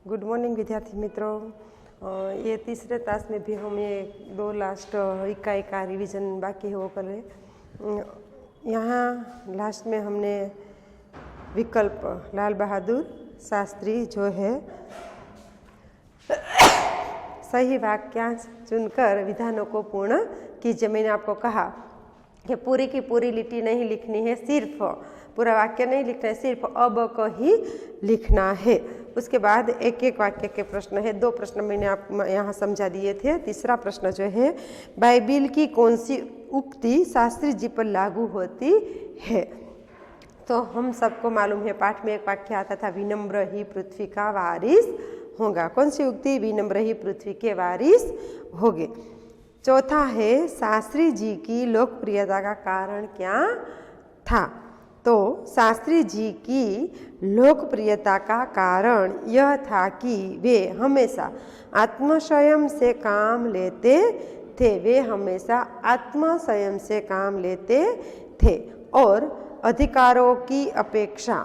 Good morning विद्यार्थी मित्रों। ये तीसरे तास में भी हम ये दो लास्ट इक्का इक्का रिवीजन बाकी है वो कर रहे। यहाँ लास्ट में हमने विकल्प लाल बहादुर शास्त्री जो है सही वाक्यांश चुनकर विधानों को पूर्ण कीजिए। मैंने आपको कहा कि पूरी की पूरी लिटी नहीं लिखनी है, सिर्फ पूरा वाक्य नहीं लिखना है, सिर्फ अब को ही लिखना है। उसके बाद एक एक वाक्य के प्रश्न है। दो प्रश्न मैंने आप यहाँ समझा दिए थे। तीसरा प्रश्न जो है, बाइबिल की कौन सी उक्ति शास्त्री जी पर लागू होती है? तो हम सबको मालूम है, पाठ में एक वाक्य आता था, विनम्र ही पृथ्वी का वारिस होगा। कौन सी उक्ति? विनम्र ही पृथ्वी के वारिस होगे। चौथा है, शास्त्री जी की लोकप्रियता का कारण क्या था? तो शास्त्री जी की लोकप्रियता का कारण यह था कि वे हमेशा आत्मसंयम से काम लेते थे। वे हमेशा आत्मसंयम से काम लेते थे और अधिकारों की अपेक्षा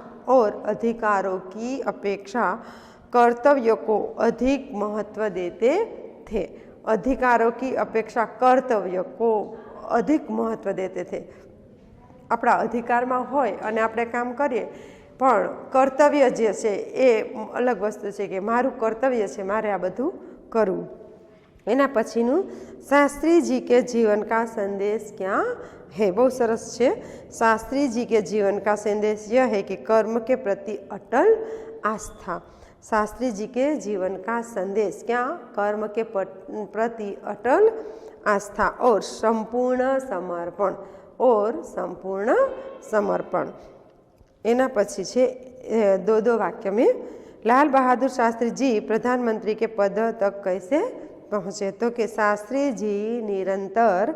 कर्तव्यों को अधिक महत्व देते थे। अधिकारों की अपेक्षा कर्तव्यों को अधिक महत्व देते थे। આપણા અધિકારમાં હોય અને આપણે કામ કરીએ, પણ કર્તવ્ય જે છે એ અલગ વસ્તુ છે કે મારું કર્તવ્ય છે, મારે આ બધું કરવું। એના પછીનું शास्त्री जी के जीवन का संदेश क्या है? बहुत सरस है। शास्त्री जी के जीवन का संदेश यह है कि कर्म के प्रति अटल आस्था। शास्त्री जी के जीवन का संदेश क्या? कर्म के प्रति अटल आस्था और संपूर्ण समर्पण। एना पछी छे दो वाक्य में, लाल बहादुर शास्त्री जी प्रधानमंत्री के पद तक कैसे पहुँचे? तो कि शास्त्री जी निरंतर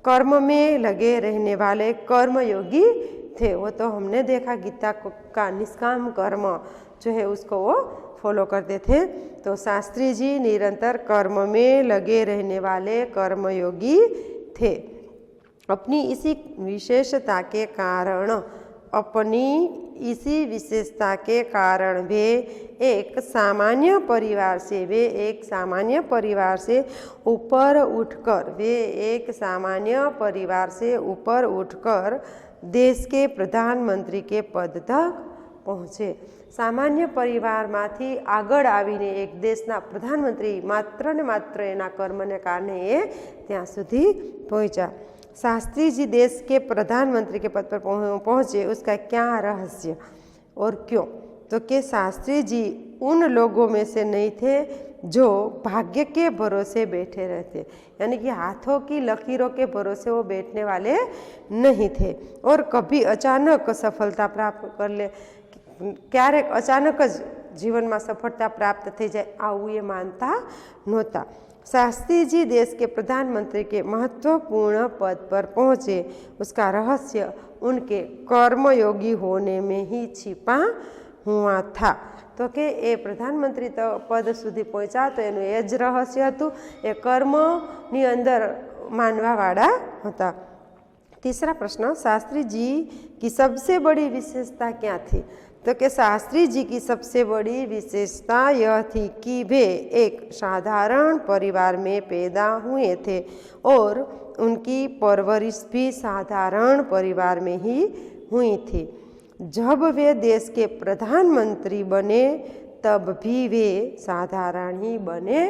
कर्म में लगे रहने वाले कर्मयोगी थे। वो तो हमने देखा, गीता का निष्काम कर्म जो है उसको वो फॉलो करते थे। तो शास्त्री जी निरंतर कर्म में लगे रहने वाले कर्मयोगी थे। अपनी इसी विशेषता के कारण वे एक सामान्य परिवार से ऊपर उठकर देश के प्रधानमंत्री के पद तक पहुँचे। सामान्य परिवारमांथी आगळ आवीने एक देशना प्रधानमंत्री मात्र ने मात्र एना कर्मने कारणे ए त्यां सुधी पहोंच्या। शास्त्री जी देश के प्रधानमंत्री के पद पर पहुँचे, उसका क्या रहस्य और क्यों? तो कि शास्त्री जी उन लोगों में से नहीं थे जो भाग्य के भरोसे बैठे रहते, यानी कि हाथों की लकीरों के भरोसे वो बैठने वाले नहीं थे और कभी अचानक सफलता प्राप्त कर ले, क्यारेक अचानक ज जीवन में सफलता प्राप्त थी जाए आવું ये मानता नहोता। शास्त्री जी देश के प्रधानमंत्री के महत्वपूर्ण पद पर पहुँचे, उसका रहस्य उनके कर्मयोगी होने में ही छिपा हुआ था। तो कि ए प्रधानमंत्री तो पद सुधी पहुँचा तो एनु ए ज रहस्य हतुं, ए कर्मनी अंदर मानवावाळा हता। तीसरा प्रश्न, शास्त्री जी की सबसे बड़ी विशेषता क्या थी? तो कि शास्त्री जी की सबसे बड़ी विशेषता यह थी कि वे एक साधारण परिवार में पैदा हुए थे और उनकी परवरिश भी साधारण परिवार में ही हुई थी। जब वे देश के प्रधानमंत्री बने तब भी वे साधारण ही बने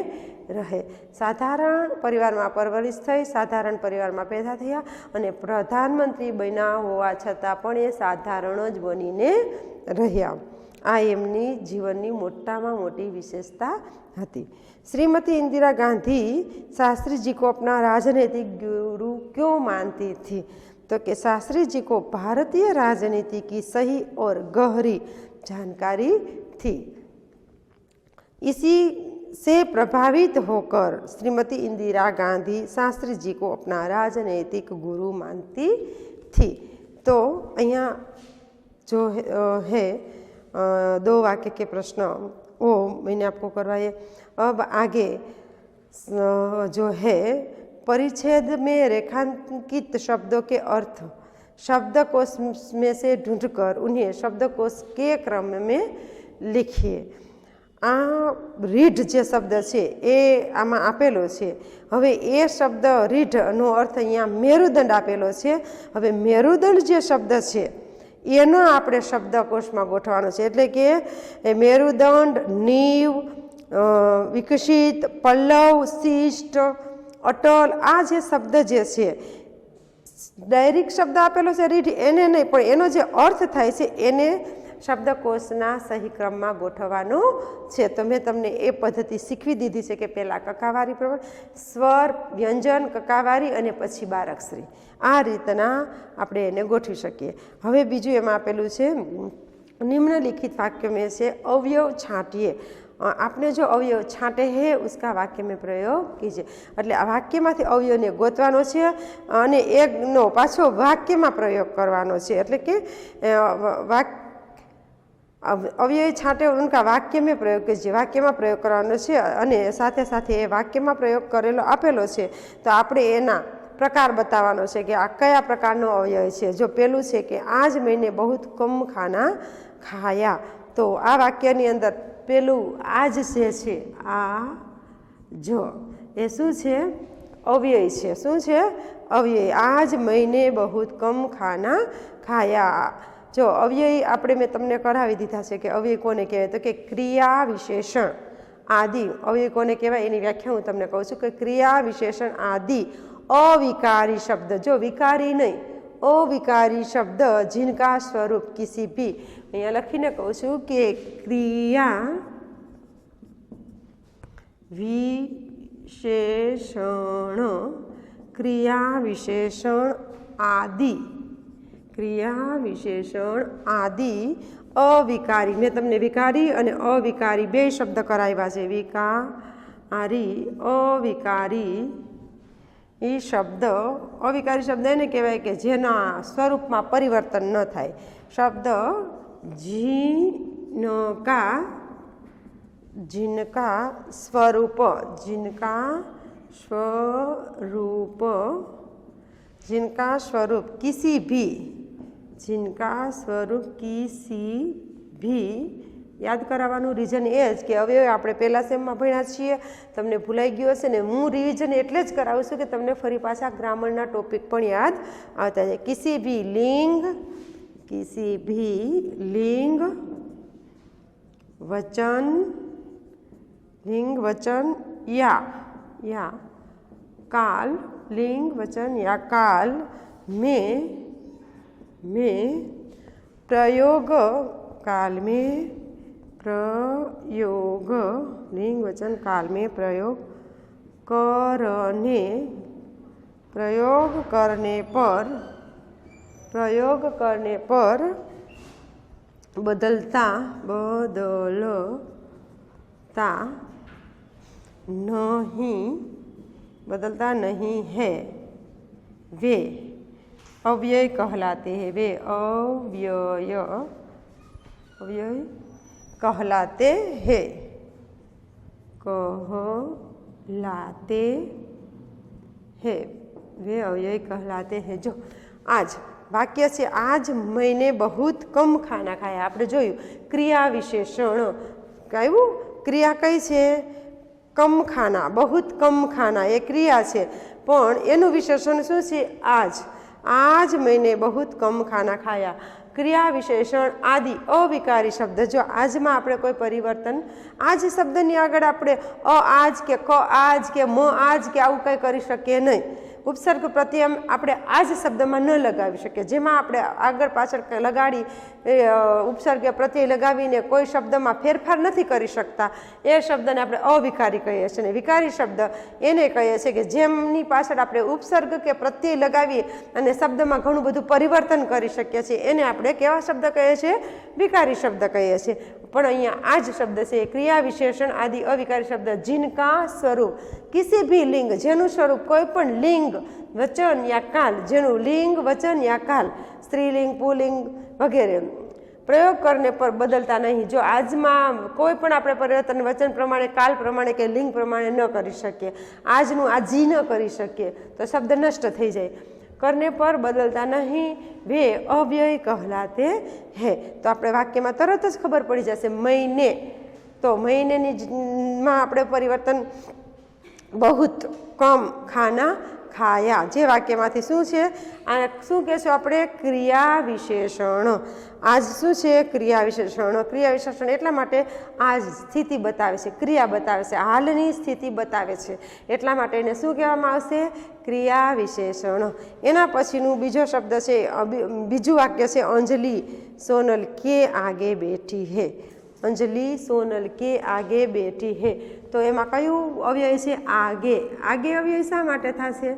रहे। साधारण परिवार में परवरिश थई, साधारण परिवार में पैदा थया अने प्रधानमंत्री बन्या होवा छतां पण ए साधारण ज बनीने रह्या। आ एमनी जीवननी मोटामां मोटी विशेषता हती। श्रीमती इंदिरा गांधी शास्त्री जी को अपना राजनीतिक गुरु क्यों मानती थी? तो कि शास्त्री जी को भारतीय राजनीति की सही और गहरी जानकारी थी। इसी से प्रभावित होकर श्रीमती इंदिरा गांधी शास्त्री जी को अपना राजनीतिक गुरु मानती थी। तो अहियां जो है दो वाक्य के प्रश्न वो मैंने आपको करवाए। अब आगे जो है परिच्छेद में रेखांकित शब्दों के अर्थ शब्दकोश में से ढूंढकर उन्हें शब्दकोश के क्रम में लिखिए। આ રીઢ જે શબ્દ છે એ આમાં આપેલો છે. હવે એ શબ્દ રીઢનો અર્થ અહીંયા મેરુદંડ આપેલો છે. હવે મેરુદંડ જે શબ્દ છે એનો આપણે શબ્દકોશમાં ગોઠવવાનો છે. એટલે કે મેરુદંડ, નીવ, વિકસિત, પલ્લવ, શિષ્ટ, અટલ, આ જે શબ્દ જે છે ડાયરેક્ટ શબ્દ આપેલો છે રીઢ એને નહીં, પણ એનો જે અર્થ થાય છે એને શબ્દકોશના સહી ક્રમમાં ગોઠવવાનું છે. તો મેં તમને એ પદ્ધતિ શીખવી દીધી છે કે પહેલાં કકાવારી પ્રમાણે સ્વર, વ્યંજન, કકાવારી અને પછી બારકશ્રી, આ રીતના આપણે એને ગોઠવી શકીએ. હવે બીજું એમાં આપેલું છે निम्नलिखित वाक्य में से अवयव छांटिए. आपने जो अवयव छांटे हैं उसका वाक्य में प्रयोग कीजिए. એટલે આ વાક્યમાંથી અવયવને ગોતવાનો છે અને એકનો પાછો વાક્યમાં પ્રયોગ કરવાનો છે. એટલે કે अवयव छांटे उनका वाक्य में प्रयोग कीजिए, वाक्य में प्रयोग करवानो छे अने साथे साथे ए वाक्य में प्रयोग करेलो आपेलो छे तो आपणे एना प्रकार बतावવાનો છે કે આ કયા પ્રકારનો અવયવ છે. જો પેલું છે કે આજ મહિને बहुत कम खाना खाया, तो આ વાક્યની અંદર પેલું આજ છે આ જો એ શું છે અવ્યય છે. શું છે અવ્યય. આજ મહિને बहुत कम खाना खाया. जो अव्यय આપણે મેં તમને કરાવી દીધા છે કે અવ્યય કોને કહેવાય તો કે ક્રિયા વિશેષણ આદિ. અવ્યય કોને કહેવાય એની વ્યાખ્યા હું તમને કહું છું કે ક્રિયા વિશેષણ આદि अविकारी शब्द, जो विकारी नहीं अविकारी शब्द जिनका स्वरूप किसी भी, अहींया लखीने कहूँ छूं कि क्रिया विशेषण, क्रिया विशेषण आदि, क्रिया विशेषण आदि अविकारी. मैं तमने विकारी अने अविकारी बे शब्द कराव्या छे. विकारी अविकारी ये शब्द अविकारी शब्द एने कहेवाय के जेना स्वरूपमां परिवर्तन न थाय. शब्द जिनका, जिनका स्वरूप, जिनका स्वरूप, जिनका स्वरूप किसी भी, जिनका स्वरूप किसी भी. याद करावानुं रीजन ए ज के अवयव आपणे पहेला सेममां भण्या छीए, तमने भूलाई गयो हशे ने हूँ रिविजन एटले ज करावुं छुं के तमने फरी पाछा ग्रामरना टॉपिक पण याद आवता जाय. किसी भी लिंग, किसी भी लिंग वचन, लिंग वचन या काल, लिंग वचन या काल में प्रयोग, काल में प्रयोग, लिंग वचन काल में प्रयोग करने, प्रयोग करने पर, प्रयोग करने पर बदलता, बदलता नहीं, बदलता नहीं है, वे अव्यय कहलाते हैं. वे अव्यय, अव्यय कहलाते हैं, कहलाते हैं, वे अव्यय कहलाते हैं. जो आज वाक्य से आज महीने बहुत कम खाना खाया. आपणे जोयुं क्रिया विशेषण कयुं, क्रिया कई छे कम खाना, बहुत कम खाना ए क्रिया छे पण एनुं विशेषण शुं छे आज. आज महीने बहुत कम खाना खाया. क्रिया विशेषण आदि अविकारी शब्द. जो आज में आपणे कोई परिवर्तन आज शब्दनी आगळ आपणे अ आज के क आज के म आज के आवुं कंई करी शकीए नहीं. उपसर्ग प्रत्यय आपणे आज शब्द में न लगावी शकीए. जेमां आपणे आगळ पाछळ लगाड़ी उपसर्ग प्रत्यय लगावीने कोई शब्द में फेरफार नहीं करी शकता. ए शब्द ने आपणे अविकारी कहीए छीए. विकारी शब्द एने कहीए छीए के जेमनी पाछळ आपणे उपसर्ग के प्रत्यय लगावीए अने शब्द में घणुं बधुं परिवर्तन करी शकीए छीए एने आपणे केवा शब्द कहीए छीए? विकारी शब्द कहीए छीए. पण अहींया आज शब्द छे क्रिया विशेषण आदि अविकारी शब्द. जिनका स्वरूप किसी भी लिंग, जेनुं स्वरूप कोईपण लिंग वचन या काल, जेनुं लिंग वचन या काल स्त्रीलिंग पुल्लिंग वगैरह प्रयोग करने पर बदलता नहीं. जो आज में कोईपण आपणे परिवर्तन वचन प्रमाणे, काल प्रमाणे के लिंग प्रमाणे न करी शकीए, आजनुं आजी न करी शकीए तो शब्द नष्ट थई जाय. करने पर बदलता नहीं, वे अव्यय कहलाते हैं. तो अपने वाक्य में तरत ज खबर पड़ी जैसे महीने તો મહિનેમાં આપણે પરિવર્તન बहुत कम खाना खाया જે વાક્યમાંથી શું છે આ શું કહેશું આપણે ક્રિયા વિશેષણ આજ શું છે ક્રિયા વિશેષણ એટલા માટે આ સ્થિતિ બતાવે છે ક્રિયા બતાવે છે હાલની સ્થિતિ બતાવે છે એટલા માટે એને શું કહેવામાં આવશે ક્રિયા વિશેષણ એના પછીનું બીજો શબ્દ છે બીજું વાક્ય છે અંજલિ સોનલ કે આગે બેઠી હે અંજલિ સોનલ કે આગે બેઠી હે તો એમાં કયું અવ્યય છે આગે અવ્યય શા માટે થશે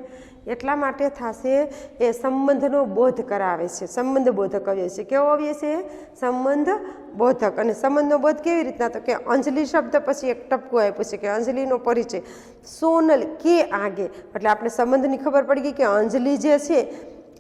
એટલા માટે થશે એ સંબંધનો બોધ કરાવે છે સંબંધ બોધક અવ્યય છે કેવો અવ્યય છે સંબંધ બોધક અને સંબંધનો બોધ કેવી રીતના તો કે અંજલિ શબ્દ પછી એક ટપકું આપ્યું છે કે અંજલિનો પરિચય સોનલ કે આગે એટલે આપણે સંબંધની ખબર પડી ગઈ કે અંજલિ જે છે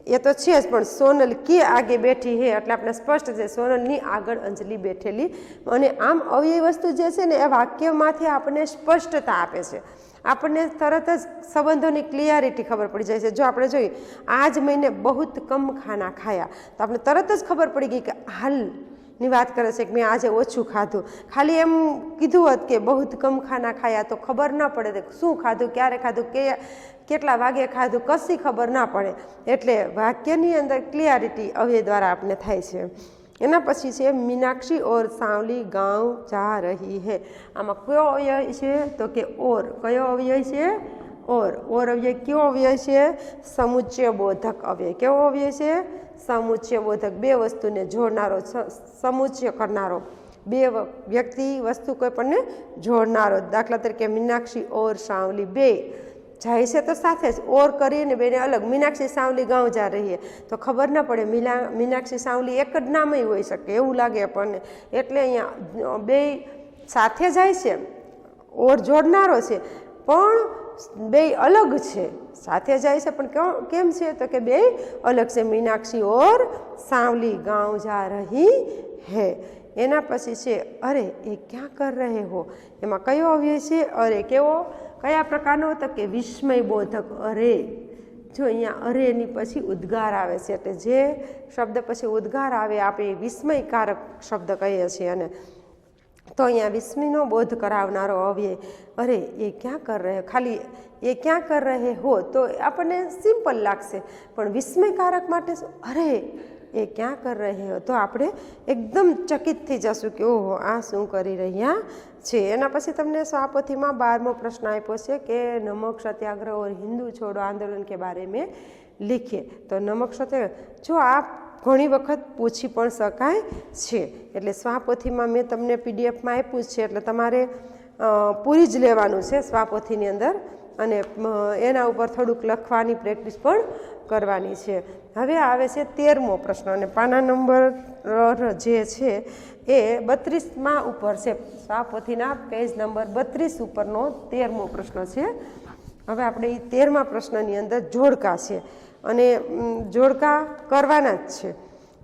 એ તો છે જ પણ સોનલ કે આગે બેઠી હે એટલે આપણે સ્પષ્ટ છે સોનલની આગળ અંજલિ બેઠેલી અને આમ અવ્યય વસ્તુ જે છે ને એ વાક્યમાંથી આપણને સ્પષ્ટતા આપે છે આપણને તરત જ સંબંધોની ક્લિયરિટી ખબર પડી જાય છે જો આપણે જોઈએ આજ મહિને બહુત કમ ખાના ખાયા તો આપણે તરત જ ખબર પડી ગઈ કે હાલની વાત કરે છે કે મેં આજે ઓછું ખાધું ખાલી એમ કીધું હોત કે બહુત કમ ખાના ખાયા તો ખબર ન પડે શું ખાધું ક્યારે ખાધું કેટલા વાગે ખાધું કશી ખબર ના પડે એટલે વાક્યની અંદર ક્લિયરિટી અવ્યય દ્વારા આપણે થાય છે એના પછી છે મીનાક્ષી ઓર સાવલી ગાંવ જા રહી હે આમાં કયો અવ્યય છે તો કે ઓર કયો અવ્યય છે ઓર અવ્યય કયો અવ્યય છે સમુચ્ચય બોધક અવ્યય કેવો અવ્યય છે સમુચ્ચય બોધક બે વસ્તુને જોડનારો સમુચ્ચય કરનારો બે વ્યક્તિ વસ્તુ કોઈ પણને જોડનારો દાખલા તરીકે મીનાક્ષી ઓર સાવલી બે જાય છે તો સાથે જ ઓર કરીને બેને અલગ મીનાક્ષી સાવલી ગાંવ જા રહીએ તો ખબર ના પડે મીનાક્ષી સાવલી એક જ નામ હોઈ શકે એવું લાગે આપણને એટલે અહીંયા બે સાથે જાય છે ઓર જોડનારો છે પણ બે અલગ છે સાથે જાય છે પણ કેમ છે તો કે બે અલગ છે મીનાક્ષી ઓર સાવલી ગાંવ જા રહી હે એના પછી છે અરે એ ક્યાં કર રહે હો એમાં કયો અવ્યય છે અરે કેવો કયા પ્રકારનો તો કે વિસ્મય બોધક અરે જો અહીંયા અરેની પછી ઉદ્ગાર આવે છે એટલે જે શબ્દ પછી ઉદ્ગાર આવે આપણે વિસ્મયકારક શબ્દ કહીએ છીએ અને તો અહીંયા વિસ્મયનો બોધ કરાવનારો અવ્યય અરે એ ક્યાં કર રહે ખાલી એ ક્યાં કર રહે હો તો આપણને સિમ્પલ લાગશે પણ વિસ્મયકારક માટે અરે એ ક્યાં કર રહે હો તો આપણે એકદમ ચકિત થઈ જશું કે ઓહો આ શું કરી રહ્યા છે એના પછી તમને સ્વાપોથીમાં 12મો પ્રશ્ન આપ્યો છે કે નમક સત્યાગ્રહ ઓર હિન્દુ છોડો આંદોલન કે બારે મેં લીખીએ તો નમક સત્યાગ્રહ જો આપ ઘણી વખત પૂછી પણ શકાય છે એટલે સ્વાપોથીમાં મેં તમને પીડીએફમાં આપ્યું છે એટલે તમારે પૂરી જ લેવાનું છે સ્વાપોથીની અંદર અને એના ઉપર થોડુંક લખવાની પ્રેક્ટિસ પણ કરવાની છે હવે આવે છે 13મો પ્રશ્ન અને પાના નંબર જે છે એ 32માં ઉપર છે સ્વાપોથીના પેજ નંબર 32 ઉપરનો 13મો પ્રશ્ન છે હવે આપણે એ 13મા પ્રશ્નની અંદર જોડકા છે અને જોડકા કરવાના જ છે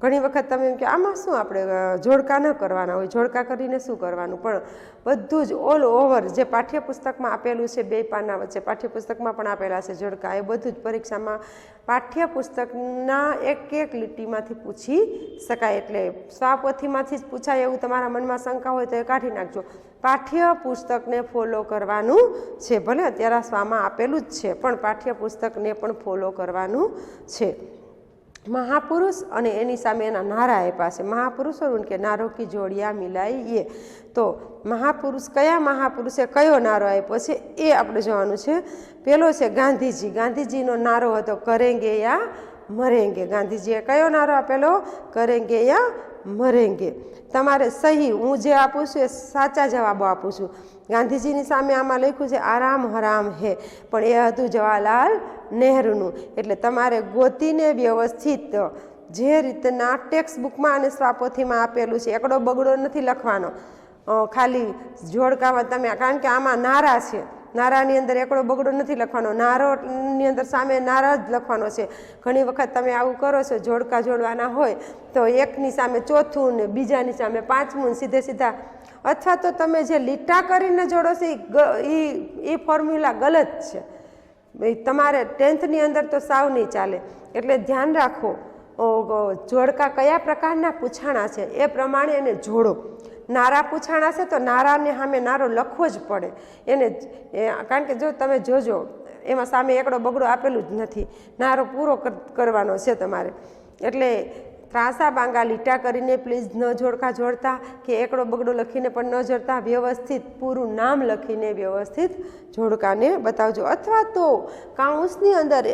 ઘણી વખત તમે એમ કે આમાં શું આપણે જોડકા ન કરવાના હોય જોડકા કરીને શું કરવાનું પણ બધું જ ઓલ ઓવર જે પાઠ્યપુસ્તકમાં આપેલું છે 2 પાના વચ્ચે પાઠ્યપુસ્તકમાં પણ આપેલા છે જોડકા એ બધું જ પરીક્ષામાં પાઠ્યપુસ્તકના એક લીટીમાંથી પૂછી શકાય એટલે સ્વાપોથીમાંથી જ પૂછાય એવું તમારા મનમાં શંકા હોય તો એ કાઢી નાખજો પાઠ્યપુસ્તકને ફોલો કરવાનું છે ભલે અત્યારે સ્વામાં આપેલું જ છે પણ પાઠ્યપુસ્તકને પણ ફોલો કરવાનું છે મહાપુરુષ અને એની સામે એના નારા આપ્યા છે મહાપુરુષો કે નારો કી જોડિયા મિલાઈ એ તો મહાપુરુષ કયા મહાપુરુષે કયો નારો આપ્યો છે એ આપણે જોવાનું છે પેલો છે ગાંધીજીનો નારો હતો કરેંગે યા મરેંગે ગાંધીજીએ કયો નારો આપેલો કરેંગે યા મરેંગે તમારે સહી હું જે આપું છું એ સાચા જવાબો આપું છું ગાંધીજીની સામે આમાં લખ્યું છે આરામ હરામ હે પણ એ હતું જવાહરલાલ નહેરુનું એટલે તમારે ગોતીને વ્યવસ્થિત જે રીતના ટેક્સ્ટ બુકમાં અને સ્વાપોથીમાં આપેલું છે એકડો બગડો નથી લખવાનો ખાલી જોડકામાં તમે કારણ કે આમાં નારા છે નારાની અંદર એકડો બગડો નથી લખવાનો નારોની અંદર સામે નારા જ લખવાનો છે ઘણી વખત તમે આવું કરો છો જોડકા જોડવાના હોય તો એકની સામે ચોથું ને બીજાની સામે પાંચમું સીધા અથવા તો તમે જે લીટા કરીને જોડો છો એ ફોર્મ્યુલા ગલત છે તમારે 10th અંદર તો સાવ નહીં ચાલે એટલે ધ્યાન રાખો જોડકા કયા પ્રકારના પૂછાણા છે એ પ્રમાણે એને જોડો નારા પૂછાણા છે તો નારાને સામે નારો લખવો જ પડે એને, કારણ કે જો તમે જોજો એમાં સામે એકડો બગડો આપેલું જ નથી, નારો પૂરો કરવાનો છે તમારે. એટલે ત્રાસા બાંગા લીટા કરીને પ્લીઝ ન જોડકા જોડતા કે એકડો બગડો લખીને પણ ન જોડતા, વ્યવસ્થિત પૂરું નામ લખીને વ્યવસ્થિત જોડકાને બતાવજો. અથવા તો કાઉન્સની અંદર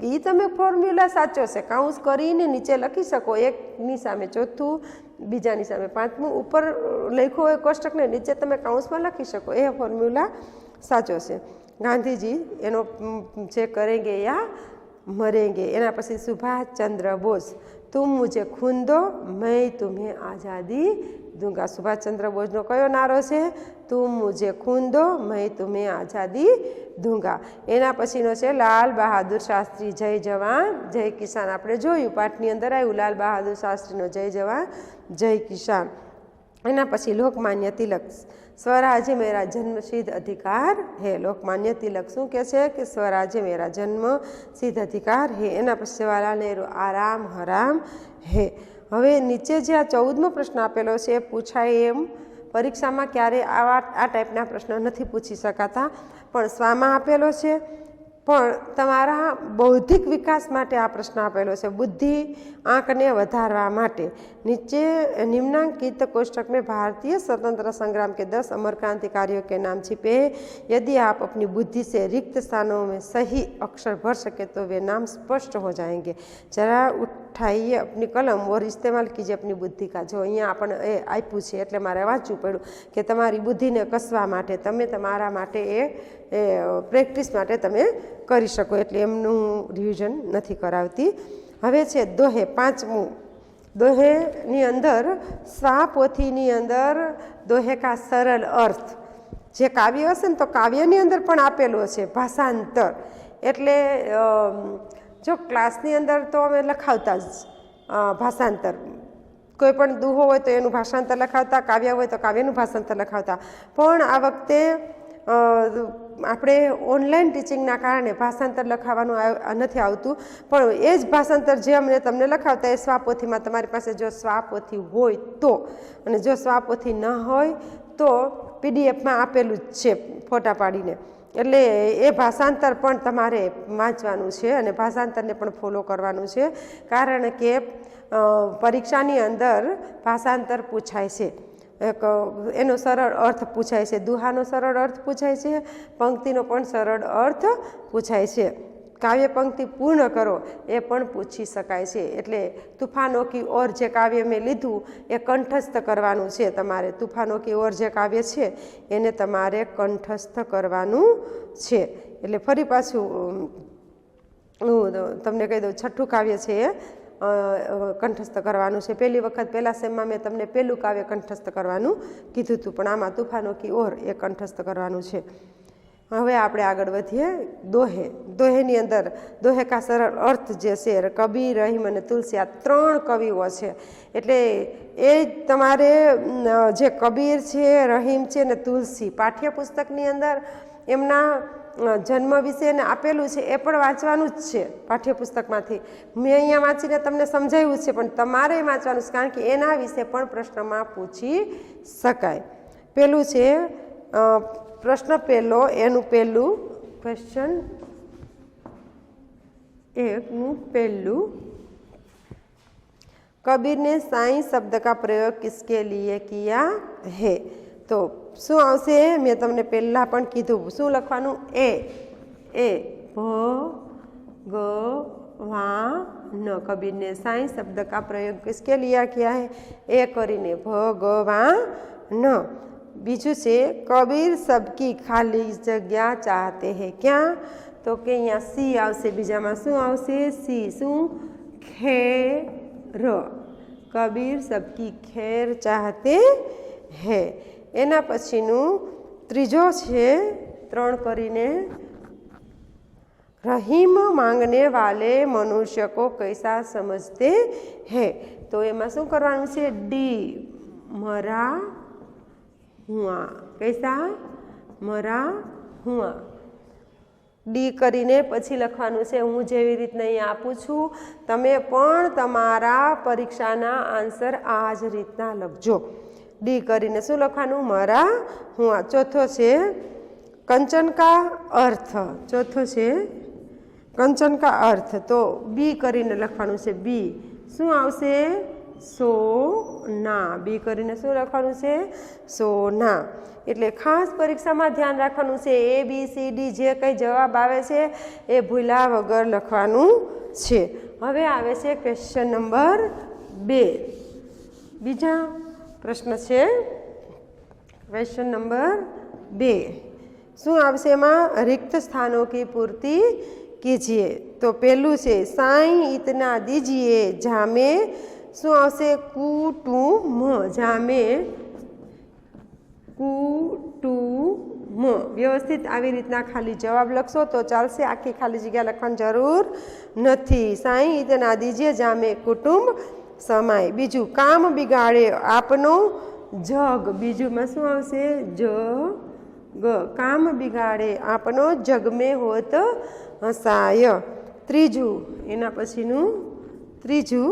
એ તમે ફોર્મ્યુલા સાચો છે, કાઉન્સ કરીને નીચે લખી શકો, એકની સામે ચોથું, બીજાની સામે પાંચમું, ઉપર લખ્યો હોય કોષ્ટકને નીચે તમે કાઉન્સમાં લખી શકો, એ ફોર્મ્યુલા સાચો છે. ગાંધીજી એનો જે કરેંગે યા મરેંગે. એના પછી સુભાષચંદ્ર બોઝ, તુમ મુझे खून दो मैं तुम्हें आज़ादी दूंगा. સુભાષચંદ્ર બોઝનો કયો નારો છે? તુમ મુझे खून दो मैं तुम्हें आज़ादी दूंगा. એના પછીનો છે લાલ બહાદુર શાસ્ત્રી, જય જવાન જય કિસાન. આપણે જોયું પાઠની અંદર આવ્યું લાલ બહાદુર શાસ્ત્રીનો જય જવાન જય કિસાન. એના પછી લોકમાન્ય તિલક, સ્વરાજ્ય મેરા જન્મ સિદ્ધ અધિકાર હે. લોકમાન્ય તિલક શું કહે છે કે સ્વરાજ્ય મેરા જન્મ સિદ્ધ અધિકાર હે. એના પછી જવાહરલાલ નહેરુ, આરામ હરામ હે. હવે નીચે જે આ 14મો પ્રશ્ન આપેલો છે પૂછાય એમ પરીક્ષામાં ક્યારે આ ટાઈપના પ્રશ્નો નથી પૂછી શકાતા, પણ સ્વામાં આપેલો છે. પણ તમારા બૌદ્ધિક વિકાસ માટે આ પ્રશ્ન આપેલો છે, બુદ્ધિ આંકને વધારવા માટે. नीचे निम्नांकित कोष्टक में भारतीय स्वतंत्र संग्राम के 10 अमर क्रांतिकारियों के नाम छिपे हैं. यदि आप अपनी बुद्धि से रिक्त स्थानों में सही अक्षर भर सके तो वे नाम स्पष्ट हो जाएंगे. जरा उठाइए अपनी कलम और इस्तेमाल कीजिए अपनी बुद्धि का. जो અહીંયા આપણે આપ્યું છે એટલે મારે વાંચવું પડ્યું કે તમારી બુદ્ધિને કસવા માટે તમે તમારા માટે એ પ્રેક્ટિસ માટે તમે કરી શકો, એટલે એમનું રિવિઝન નથી કરાવતી. હવે છે દોહે, 5મું. દોહેની અંદર સ્વાપોથીની અંદર દોહે કા સરળ અર્થ, જે કાવ્ય હશે ને તો કાવ્યની અંદર પણ આપેલો છે ભાષાંતર. એટલે જો ક્લાસની અંદર તો અમે લખાવતા જ ભાષાંતર, કોઈ પણ દુહો હોય તો એનું ભાષાંતર લખાવતા, કાવ્ય હોય તો કાવ્યનું ભાષાંતર લખાવતા. પણ આ વખતે આપણે ઓનલાઈન ટીચિંગના કારણે ભાષાંતર લખાવવાનું નથી આવતું, પણ એ જ ભાષાંતર જે અમને તમને લખાવતા એ સ્વાપોથીમાં તમારી પાસે જો સ્વાપોથી હોય તો, અને જો સ્વાપોથી ન હોય તો પીડીએફમાં આપેલું જ છે ફોટા પાડીને. એટલે એ ભાષાંતર પણ તમારે વાંચવાનું છે અને ભાષાંતરને પણ ફોલો કરવાનું છે, કારણ કે પરીક્ષાની અંદર ભાષાંતર પૂછાય છે. એનો સરળ અર્થ પૂછાય છે, દુહાનો સરળ અર્થ પૂછાય છે, પંક્તિનો પણ સરળ અર્થ પૂછાય છે. કાવ્ય પંક્તિ પૂર્ણ કરો એ પણ પૂછી શકાય છે. એટલે તુફાનો કી ઓર જે કાવ્ય મેં લીધું એ કંઠસ્થ કરવાનું છે તમારે. તુફાનો કી ઓર જે કાવ્ય છે એને તમારે કંઠસ્થ કરવાનું છે. એટલે ફરી પાછું હું તમને કહી દઉં, 6ઠું કાવ્ય છે એ કંઠસ્થ કરવાનું છે. પહેલી વખત પહેલા સેમમાં મેં તમને પહેલું કાવ્ય કંઠસ્થ કરવાનું કીધું હતું, પણ આમાં તુફાનો કી ઓર એ કંઠસ્થ કરવાનું છે. હવે આપણે આગળ વધીએ. દોહે, દોહેની અંદર દોહે કા સરળ અર્થ જે છે કબીર, રહીમ અને તુલસી, આ 3 કવિઓ છે. એટલે એ તમારે જે કબીર છે, રહીમ છે ને તુલસી, પાઠ્યપુસ્તકની અંદર એમના જન્મ વિશે આપેલું છે એ પણ વાંચવાનું જ છે પાઠ્યપુસ્તકમાંથી. મેં અહીંયા વાંચીને તમને સમજાવ્યું છે, પણ તમારે વાંચવાનું છે, કારણ કે એના વિશે પણ પ્રશ્નમાં પૂછી શકાય. પેલું છે પ્રશ્ન પહેલો, એનું પહેલું ક્વેશ્ચન એકનું પહેલું, कबीर ने साईं शब्द का प्रयोग किसके लिए किया है? तो શું આવશે? મેં તમને પહેલાં પણ કીધું શું લખવાનું, એ ભગવાન. કબીર ने साईं शब्द का प्रयोग किसके लिए किया है? એ કરીને ભગવાન. બીજું છે કબીર સબકી ખાલી જગ્યા ચાહતે હૈ ક્યાં? તો કે અહીંયા સી આવશે, બીજામાં શું આવશે? સી. શું? ખેર. કબીર સબકી ખેર ચાહતે હૈ. એના પછીનું ત્રીજો છે 3 કરીને, रहीम मांगने वाले मनुष्य को कैसा समझते हैं? तो એમાં શું કરવાનું છે? ડી, મરા હુઆ. कैसा? મરા હુઆ. ડી કરીને પછી લખવાનું છે હું જેવી રીતના અહીં આપું છું તમે પણ તમારા પરીક્ષાના આન્સર આ જ રીતના લખજો. ડી કરીને શું લખવાનું? મરા હુઆ। ચોથો છે કંચન કા અર્થ, ચોથો છે કંચન કા અર્થ, તો બી કરીને લખવાનું છે બી। શું આવશે? સોના। બી કરીને શું લખવાનું છે? સોના। એટલે ખાસ પરીક્ષામાં ધ્યાન રાખવાનું છે એ બી સી ડી જે કંઈ જવાબ આવે છે એ ભૂલ્યા વગર લખવાનું છે। હવે આવે છે ક્વેશ્ચન નંબર 2। બીજા પ્રશ્ન છે ક્વેશ્ચન નંબર 2। શું આવશે એમાં? रिक्त स्थानों की पूर्ति कीजिए। तो પહેલું છે સાईं इतना दीजिए जामे શું આવશે? કુટુંબ। જામે કુટુંબ। વ્યવસ્થિત આવી રીતના ખાલી જવાબ લખશો તો ચાલશે, આખી ખાલી જગ્યા લખવાની જરૂર નથી। સાईं इतना दीजिए जामे कुटुंब समाय। બીજું કામ બિગાડે આપનો જગ। બીજુંમાં શું આવશે? જગ। કામ બિગાડે આપનો જગ में होत હસાય। ત્રીજું એના પછીનું ત્રીજું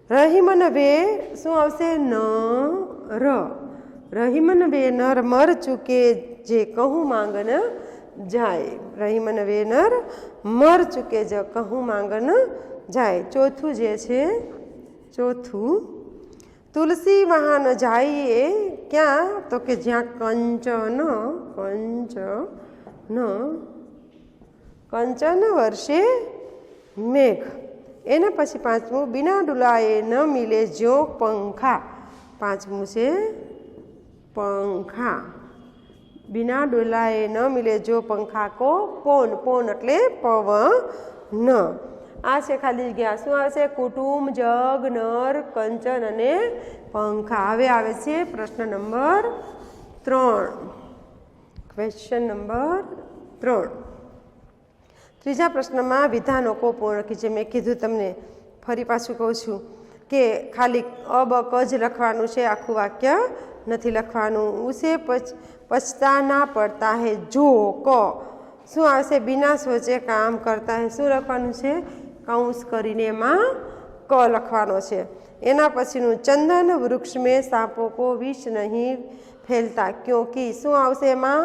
રહીમન વે શું આવશે? નર। રહીમન વે નર મર ચૂકે જે કહું માંગન જાય। રહીમન વે નર મર ચૂકે જે કહું માંગન જાય। ચોથું જે છે ચોથું તુલસી વહાં ન જાઈએ ક્યાં? તો કે જ્યાં કંચન કંચન વર્ષે મેઘ। એના પછી પાંચમું बिना डुलाए न मिले जो पंखा। પાંચમું છે પંખા। बिना डुलाए न मिले जो पंखा को पौन। पौन એટલે પવન। આ છે ખાલી જગ્યા। શું આવશે? કુટુંબ, જગ, નર, કંચન અને પંખા। હવે આવે છે પ્રશ્ન નંબર 3। Question number 3। ત્રીજા પ્રશ્નમાં વિધાનો કો પૂર્ણ કીજીએ। મેં કીધું તમને, ફરી પાછું કહું છું કે ખાલી અ બ ક જ લખવાનું છે, આખું વાક્ય નથી લખવાનું। ઉસે પછતાના પડતા હે જો ક શું આવશે? બિના સોચે કામ કરતા હે શું લખવાનું છે? કૌંસ કરીને એમાં ક લખવાનો છે। એના પછીનું ચંદન વૃક્ષ में सांपों को विष नहीं फैलता क्योंकि શું આવશે એમાં?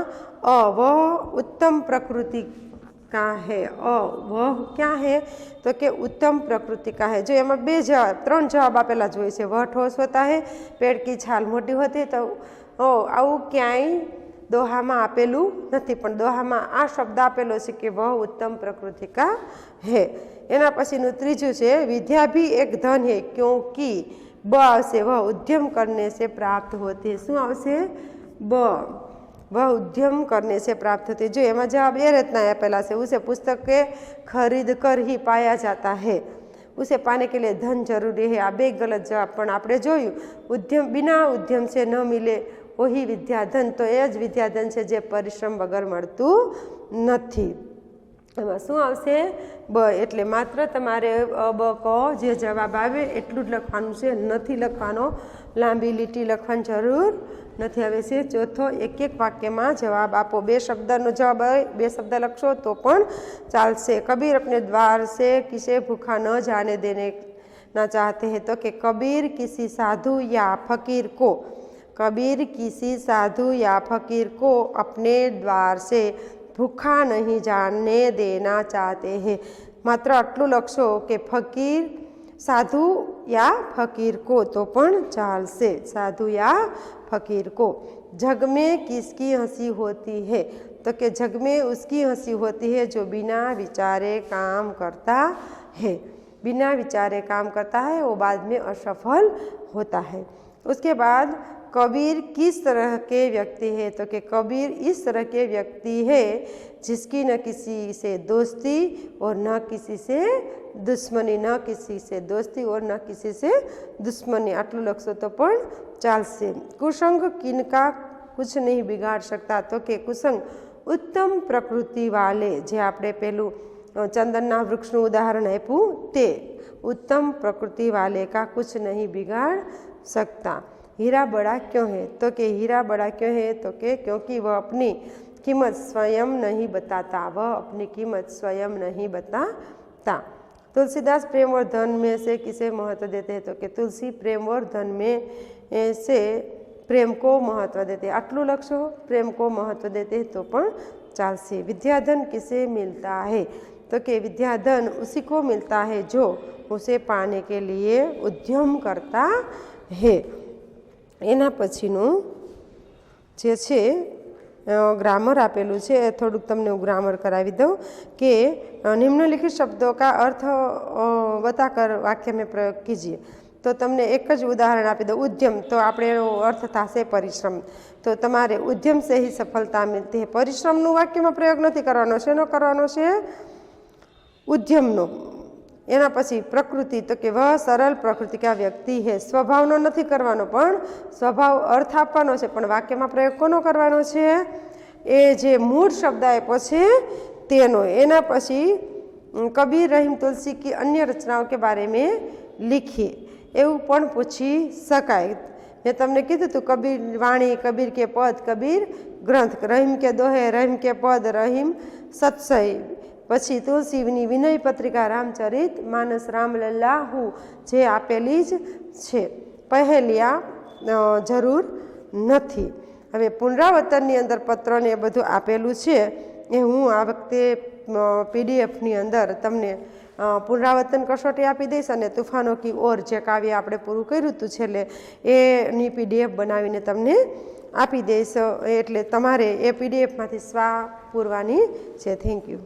અ વહ उत्तम प्रकृति का है। अ वह क्या है? तो कि उत्तम प्रकृति का है। जो एम बे जवाब 3 जवाब आपेला जो है। वह ठोस होता है, पेड़ की छाल मोटी होती है। तो आવું ક્યાંય દોહામાં આપેલું નથી, પણ દોહામાં આ શબ્દ આપેલો છે કે વહ उत्तम प्रकृति का है। એના પછીનું ત્રીજું છે विद्या भी एक धन है क्योंकि ब આવશે वह उद्यम करने से प्राप्त होती है। શું આવશે? ब वह उद्यम करने से प्राप्त होती है। जो एમાં जवाब એ રીતના આપેલા છે उसे पुस्तक के खरीद कर ही पाया जाता है, उसे पाने के लिए धन जरूरी है। आ बे गलत जवाब, પણ આપણે જોયું ઉદ્યમ बिना उद्यम से न मिले वही विद्याधन। तो એ જ વિદ્યાધન છે જે પરિશ્રમ વગર મળતું નથી। એમાં શું આવશે? બ। એટલે માત્ર તમારે અ બ ક જે જવાબ આવે એટલું જ લખવાનું છે, નથી લખવાનો, લાંબી લીટી લખવાની જરૂર નથી। હવે છે ચોથો એક એક વાક્યમાં જવાબ આપો। 2 શબ્દનો જવાબ આવે, 2 શબ્દ લખશો તો પણ ચાલશે। કબીર अपने द्वार से किसे भूखा न जाने देने ना चाहते हैं। तो कि कबीर किसी साधु या फकीर को, कबीर किसी साधु या फकीर को अपने द्वार से भूखा नहीं जाने देना चाहते हैं। मात्र आटलू लखशो कि फकीर साधु या फकीर को तो पण चालसे। साधु या फकीर को। जग में किसकी हंसी होती है? तो कि जग में उसकी हंसी होती है जो बिना विचारे काम करता है। बिना विचारे काम करता है वो बाद में असफल होता है। उसके बाद कबीर किस तरह के व्यक्ति है? तो कि कबीर इस तरह के व्यक्ति है जिसकी न किसी से दोस्ती और न किसी से दुश्मनी। न किसी से दोस्ती और न किसी से दुश्मनी। आटलू लखशो तो पण चालशे। कुसंग किनका कुछ नहीं बिगाड़ सकता। तो कि कुसंग उत्तम प्रकृति वाले, जे आपणे पेलू चंदनना वृक्षનું ઉદાહરણ આપ્યું તે, उत्तम प्रकृति वाले का कुछ नहीं बिगाड़ सकता। हीरा बड़ा क्यों है? तो कि हीरा बड़ा क्यों है? तो कि क्योंकि वह अपनी कीमत स्वयं नहीं बताता। वह अपनी कीमत स्वयं नहीं बताता। तुलसीदास प्रेम और धन में से किसे महत्व देते हैं? तो कि तुलसी प्रेम और धन में से प्रेम को महत्व देते, आटलू लखशो, प्रेम को महत्व देते तो पण चालशे। विद्याधन किसे मिलता है, तो कि विद्याधन उसी को मिलता है जो उसे पाने के लिए उद्यम करता है। एना पछीनु जे छे ग्रामर आपेलू है, थोड़ुंक तमने हूँ ग्रामर करावी दूँ कि निम्नलिखित शब्दों का अर्थ बताकर वाक्य में प्रयोग कीजिए। तो तमने एक ज उदाहरण आपी दो, उद्यम, तो आपणे एनो अर्थ थशे परिश्रम। तो तमारे उद्यम से ही सफलता मिलती है। परिश्रमनो वाक्य में प्रयोग नहीं करवानो, शेनो करवानो छे? उद्यमनो। एना पछी प्रकृति, तो कि वह सरल प्रकृति का व्यक्ति है। स्वभावनो नहीं करवानो, पण स्वभाव अर्थ आपवानो छे, पण वाक्य में प्रयोग कोनो करवानो छे? ए जे मूळ शब्द आप्यो छे तेनो। एना पछी कबीर रहीम तुलसी की अन्य रचनाओं के बारे में लिखिए, एवं पण पूछी शकाय। मैं तमने कीधुं तो कबीर वाणी, कबीर के पद, कबीर ग्रंथ, रहीम के दोहे, रहीम के पद, रहीम सत्सई। पछी तुलसीनी विनय पत्रिका, रामचरित मानस, रामलला हूँ जे आपेली ज छे, पहेलिया जरूर नहीं। हवे पुनरावर्तननी अंदर पत्र ने बधुं आपेलुं छे, ए हूँ आ वखते पीडीएफनी अंदर तमने पुनरावर्तन कसोटी आपी दईश अने तूफानों की ओर जे काव्य आपणे पूरुं कर्युं हतुं छेल्ले एनी पीडीएफ बनावीने तमने आपी दईश। एटले तमारे ए पीडीएफ मांथी स्वा पूरवानी छे। Thank you.